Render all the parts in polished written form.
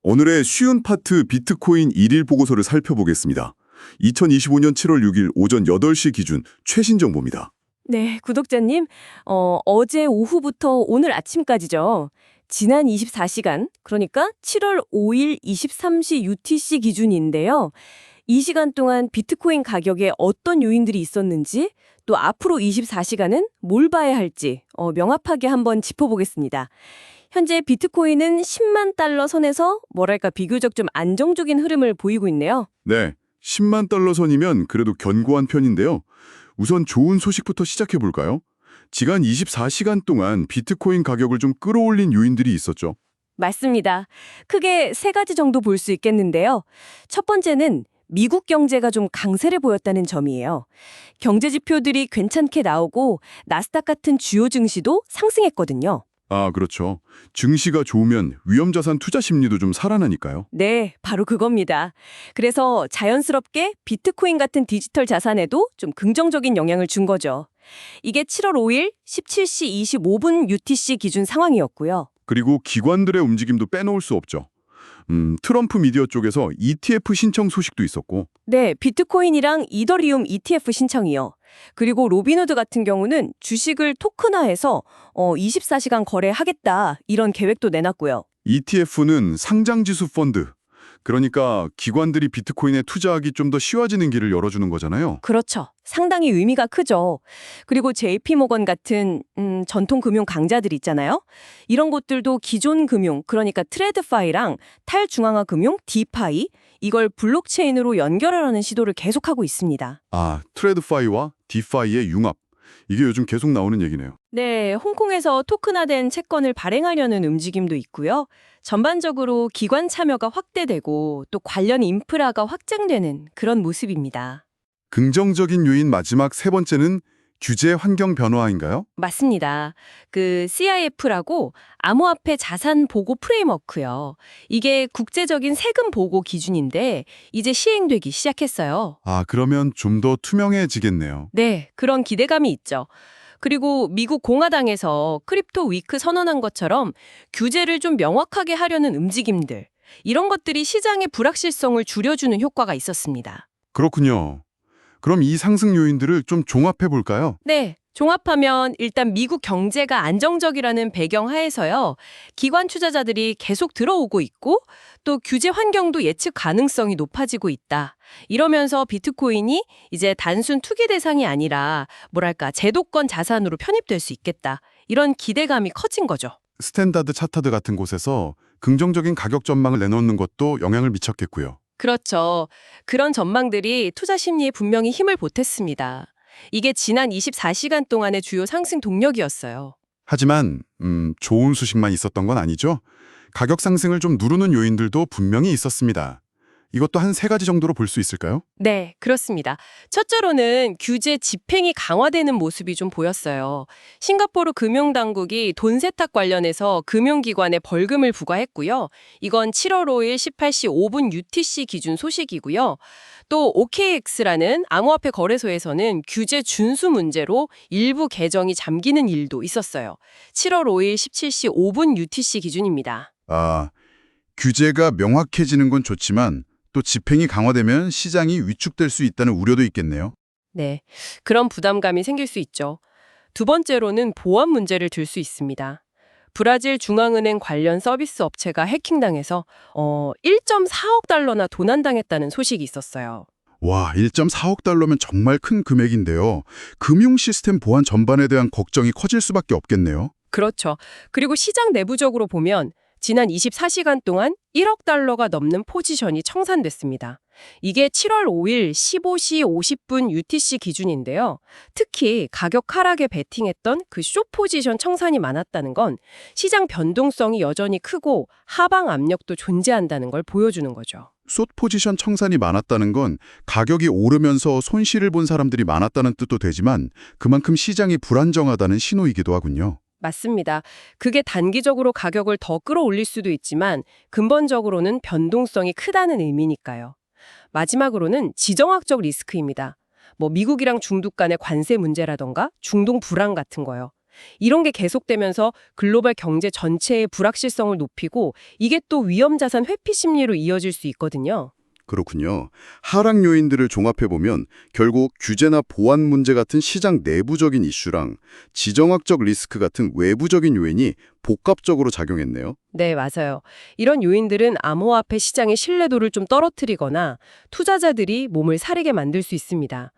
오늘의 쉬운 파트 비트코인 일일 보고서를 살펴보겠습니다. 2025년 7월 6일 오전 8시 기준 최신 정보입니다. 네, 구독자님, 어제 오후부터 오늘 아침까지죠. 지난 24시간, 그러니까 7월 5일 23시 UTC 기준인데요. 이 시간 동안 비트코인 가격에 어떤 요인들이 있었는지, 또 앞으로 24시간은 뭘 봐야 할지 명확하게 한번 짚어보겠습니다. 현재 비트코인은 10만 달러 선에서 뭐랄까 비교적 좀 안정적인 흐름을 보이고 있네요. 네, 10만 달러 선이면 그래도 견고한 편인데요. 우선 좋은 소식부터 시작해 볼까요? 지난 24시간 동안 비트코인 가격을 좀 끌어올린 요인들이 있었죠. 맞습니다. 크게 세 가지 정도 볼 수 있겠는데요. 첫 번째는 미국 경제가 좀 강세를 보였다는 점이에요. 경제 지표들이 괜찮게 나오고 나스닥 같은 주요 증시도 상승했거든요. 아, 그렇죠. 증시가 좋으면 위험자산 투자 심리도 좀 살아나니까요. 네, 바로 그겁니다. 그래서 자연스럽게 비트코인 같은 디지털 자산에도 좀 긍정적인 영향을 준 거죠. 이게 7월 5일 17시 25분 UTC 기준 상황이었고요. 그리고 기관들의 움직임도 빼놓을 수 없죠. 트럼프 미디어 쪽에서 ETF 신청 소식도 있었고, 네, 비트코인이랑 이더리움 ETF 신청이요. 그리고 로빈후드 같은 경우는 주식을 토큰화해서 24시간 거래하겠다 이런 계획도 내놨고요. ETF는 상장지수 펀드, 그러니까 기관들이 비트코인에 투자하기 좀 더 쉬워지는 길을 열어주는 거잖아요. 그렇죠. 상당히 의미가 크죠. 그리고 JP모건 같은 전통 금융 강자들 있잖아요. 이런 곳들도 기존 금융, 그러니까 트레드파이랑 탈중앙화 금융, 디파이, 이걸 블록체인으로 연결하려는 시도를 계속하고 있습니다. 아, 트레드파이와 디파이의 융합. 이게 요즘 계속 나오는 얘기네요. 네, 홍콩에서 토큰화된 채권을 발행하려는 움직임도 있고요. 전반적으로 기관 참여가 확대되고 또 관련 인프라가 확장되는 그런 모습입니다. 긍정적인 요인 마지막 세 번째는 규제 환경 변화인가요? 맞습니다. 그 CIF라고 암호화폐 자산 보고 프레임워크요. 이게 국제적인 세금 보고 기준인데 이제 시행되기 시작했어요. 아, 그러면 좀 더 투명해지겠네요. 네, 그런 기대감이 있죠. 그리고 미국 공화당에서 크립토 위크 선언한 것처럼 규제를 좀 명확하게 하려는 움직임들, 이런 것들이 시장의 불확실성을 줄여주는 효과가 있었습니다. 그렇군요. 그럼 이 상승 요인들을 좀 종합해 볼까요? 네, 종합하면 일단 미국 경제가 안정적이라는 배경 하에서요. 기관 투자자들이 계속 들어오고 있고 또 규제 환경도 예측 가능성이 높아지고 있다. 이러면서 비트코인이 이제 단순 투기 대상이 아니라 뭐랄까 제도권 자산으로 편입될 수 있겠다. 이런 기대감이 커진 거죠. 스탠다드 차타드 같은 곳에서 긍정적인 가격 전망을 내놓는 것도 영향을 미쳤겠고요. 그렇죠. 그런 전망들이 투자 심리에 분명히 힘을 보탰습니다. 이게 지난 24시간 동안의 주요 상승 동력이었어요. 하지만 좋은 소식만 있었던 건 아니죠. 가격 상승을 좀 누르는 요인들도 분명히 있었습니다. 이것도 한 세 가지 정도로 볼 수 있을까요? 네, 그렇습니다. 첫째로는 규제 집행이 강화되는 모습이 좀 보였어요. 싱가포르 금융당국이 돈 세탁 관련해서 금융기관에 벌금을 부과했고요. 이건 7월 5일 18시 5분 UTC 기준 소식이고요. 또 OKX라는 암호화폐 거래소에서는 규제 준수 문제로 일부 계정이 잠기는 일도 있었어요. 7월 5일 17시 5분 UTC 기준입니다. 아, 규제가 명확해지는 건 좋지만 또 집행이 강화되면 시장이 위축될 수 있다는 우려도 있겠네요. 네, 그런 부담감이 생길 수 있죠. 두 번째로는 보안 문제를 들 수 있습니다. 브라질 중앙은행 관련 서비스 업체가 해킹당해서 1.4억 달러나 도난당했다는 소식이 있었어요. 와, 1.4억 달러면 정말 큰 금액인데요. 금융 시스템 보안 전반에 대한 걱정이 커질 수밖에 없겠네요. 그렇죠. 그리고 시장 내부적으로 보면 지난 24시간 동안 1억 달러가 넘는 포지션이 청산됐습니다. 이게 7월 5일 15시 50분 UTC 기준인데요. 특히 가격 하락에 베팅했던 그 숏 포지션 청산이 많았다는 건 시장 변동성이 여전히 크고 하방 압력도 존재한다는 걸 보여주는 거죠. 숏 포지션 청산이 많았다는 건 가격이 오르면서 손실을 본 사람들이 많았다는 뜻도 되지만 그만큼 시장이 불안정하다는 신호이기도 하군요. 맞습니다. 그게 단기적으로 가격을 더 끌어올릴 수도 있지만 근본적으로는 변동성이 크다는 의미니까요. 마지막으로는 지정학적 리스크입니다. 미국이랑 중국 간의 관세 문제라던가 중동 불안 같은 거요. 이런 게 계속되면서 글로벌 경제 전체의 불확실성을 높이고 이게 또 위험자산 회피 심리로 이어질 수 있거든요. 그렇군요. 하락 요인들을 종합해보면 결국 규제나 보안 문제 같은 시장 내부적인 이슈랑 지정학적 리스크 같은 외부적인 요인이 복합적으로 작용했네요. 네, 맞아요. 이런 요인들은 암호화폐 시장의 신뢰도를 좀 떨어뜨리거나 투자자들이 몸을 사리게 만들 수 있습니다.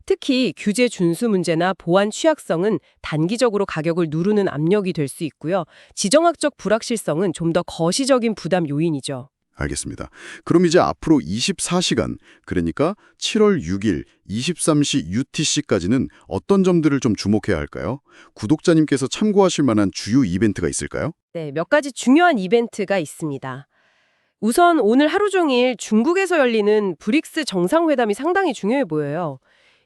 특히 규제 준수 문제나 보안 취약성은 단기적으로 가격을 누르는 압력이 될 수 있고요. 지정학적 불확실성은 좀 더 거시적인 부담 요인이죠. 알겠습니다. 그럼 이제 앞으로 24시간, 그러니까 7월 6일 23시 UTC까지는 어떤 점들을 좀 주목해야 할까요? 구독자님께서 참고하실 만한 주요 이벤트가 있을까요? 네, 몇 가지 중요한 이벤트가 있습니다. 우선 오늘 하루 종일 중국에서 열리는 브릭스 정상회담이 상당히 중요해 보여요.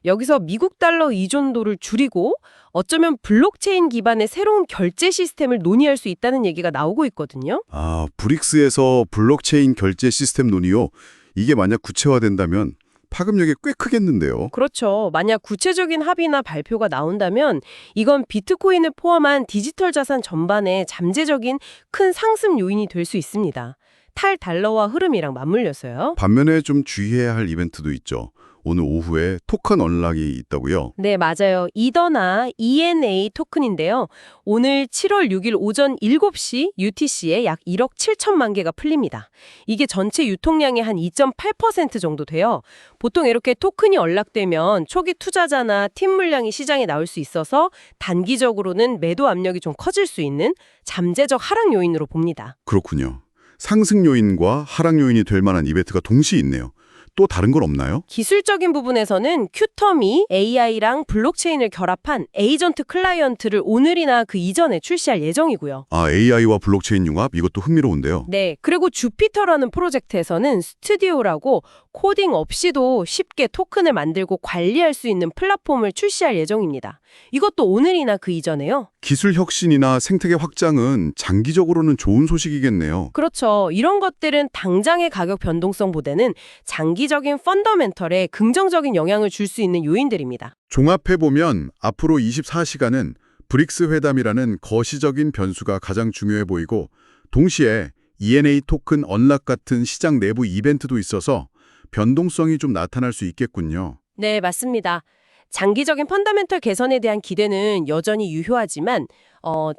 여기서 미국 달러 의존도를 줄이고 어쩌면 블록체인 기반의 새로운 결제 시스템을 논의할 수 있다는 얘기가 나오고 있거든요. 아, 브릭스에서 블록체인 결제 시스템 논의요. 이게 만약 구체화된다면 파급력이 꽤 크겠는데요. 그렇죠. 만약 구체적인 합의나 발표가 나온다면 이건 비트코인을 포함한 디지털 자산 전반에 잠재적인 큰 상승 요인이 될 수 있습니다. 탈달러화 흐름이랑 맞물려서요. 반면에 좀 주의해야 할 이벤트도 있죠. 오늘 오후에 토큰 언락이 있다고요. 네, 맞아요. 이더나 ENA 토큰인데요. 오늘 7월 6일 오전 7시 UTC에 약 1억 7천만 개가 풀립니다. 이게 전체 유통량의 한 2.8% 정도 돼요. 보통 이렇게 토큰이 언락되면 초기 투자자나 팀 물량이 시장에 나올 수 있어서 단기적으로는 매도 압력이 좀 커질 수 있는 잠재적 하락 요인으로 봅니다. 그렇군요. 상승 요인과 하락 요인이 될 만한 이벤트가 동시에 있네요. 또 다른 건 없나요? 기술적인 부분에서는 큐텀이 AI랑 블록체인을 결합한 에이전트 클라이언트를 오늘이나 그 이전에 출시할 예정이고요. 아, AI와 블록체인 융합? 이것도 흥미로운데요. 네, 그리고 주피터라는 프로젝트에서는 스튜디오라고 코딩 없이도 쉽게 토큰을 만들고 관리할 수 있는 플랫폼을 출시할 예정입니다. 이것도 오늘이나 그 이전에요. 기술 혁신이나 생태계 확장은 장기적으로는 좋은 소식이겠네요. 그렇죠. 이런 것들은 당장의 가격 변동성보다는 장기적인 펀더멘털에 긍정적인 영향을 줄 수 있는 요인들입니다. 종합해보면 앞으로 24시간은 브릭스 회담이라는 거시적인 변수가 가장 중요해 보이고 동시에 ENA 토큰 언락 같은 시장 내부 이벤트도 있어서 변동성이 좀 나타날 수 있겠군요. 네, 맞습니다. 장기적인 펀더멘털 개선에 대한 기대는 여전히 유효하지만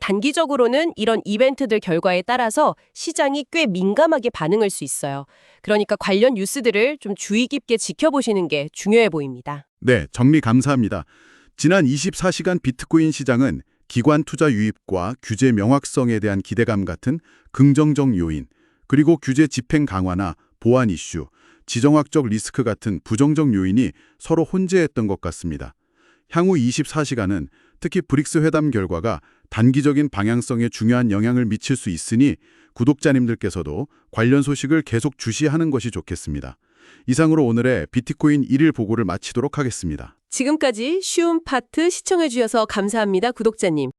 단기적으로는 이런 이벤트들 결과에 따라서 시장이 꽤 민감하게 반응할 수 있어요. 그러니까 관련 뉴스들을 좀 주의 깊게 지켜보시는 게 중요해 보입니다. 네, 정리 감사합니다. 지난 24시간 비트코인 시장은 기관 투자 유입과 규제 명확성에 대한 기대감 같은 긍정적 요인, 그리고 규제 집행 강화나 보안 이슈, 지정학적 리스크 같은 부정적 요인이 서로 혼재했던 것 같습니다. 향후 24시간은 특히 브릭스 회담 결과가 단기적인 방향성에 중요한 영향을 미칠 수 있으니 구독자님들께서도 관련 소식을 계속 주시하는 것이 좋겠습니다. 이상으로 오늘의 비트코인 1일 보고를 마치도록 하겠습니다. 지금까지 쉬운 파트 시청해 주셔서 감사합니다, 구독자님.